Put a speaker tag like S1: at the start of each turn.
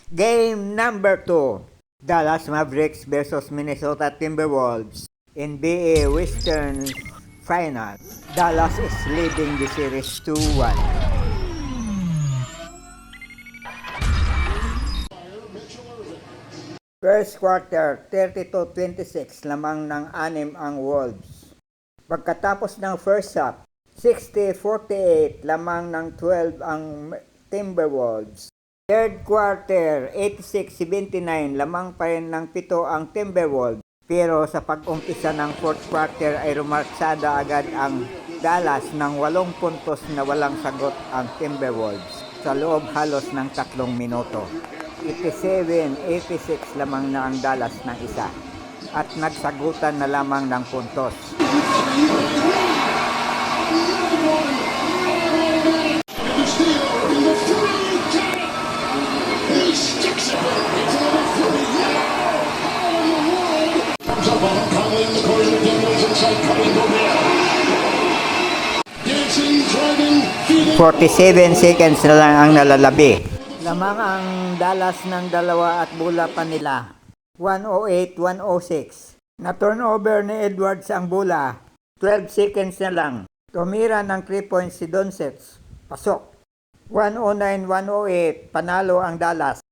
S1: Game number 2. Dallas Mavericks versus Minnesota Timberwolves. NBA Western Final. Dallas is leading the series 2-1. First quarter, 32-26 lamang ng 6 ang Wolves. Pagkatapos ng first half, 60-48 lamang ng 12 ang Timberwolves. Third quarter, 86-79 lamang pa rin ng 7 ang Timberwolves. Pero sa pag-umpisa ng fourth quarter ay rumarsada agad ang Dallas ng 8 puntos na walang sagot ang Timberwolves sa loob halos ng 3 minuto. 87-86 lamang na ang Dallas ng isa at nagsagutan na lamang ng puntos. "47 seconds na lang ang nalalabi. Lamang ang Dallas ng 2 at bola pa nila. 108-106. Na turnover ni Edwards ang bola. 12 seconds na lang. Tumira ng 3 points si Doncic. Pasok. 109-108. Panalo ang Dallas.